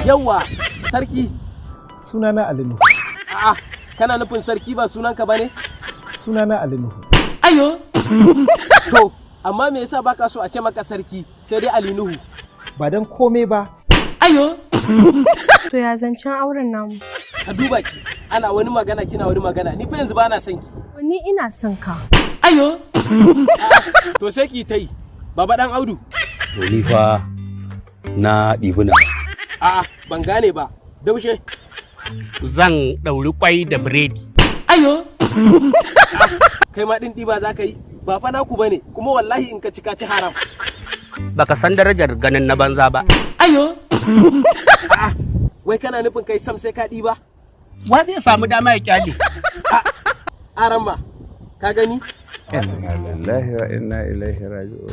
Yawwa, sarki. Sunana Alinu. A'a, kana nufin sarki ba sunanka bane? Sunana Alinu. Ayo. To, amma me yasa baka so a ce maka sarki sai dai Alinuhu? Ba dan komai ba. Ayo. To ya zancen auren namu. Ka duba ki, ana wani magana kina wani magana. Ni fa yanzu ba na son ki. Ni ina son ka. Ayo. To sai ki ta yi. Baba dan Audu. To ni fa na ɗibi na. A'a, ban gane ba. Daushe. Zan ɗauri kwai da biredi. Ayo. Kai ma ɗin ɗiba za ka yi. Ba fa naku bane, kuma wallahi in ka ci haram. Baka san darajar ganin na banza ba. Ayo. Wai kana nufin kai sam sai ka ɗiba? Wa zai samu dama ya kyale? Aran ba, ka gani? Inna lillahi wa inna ilaihi raji'un.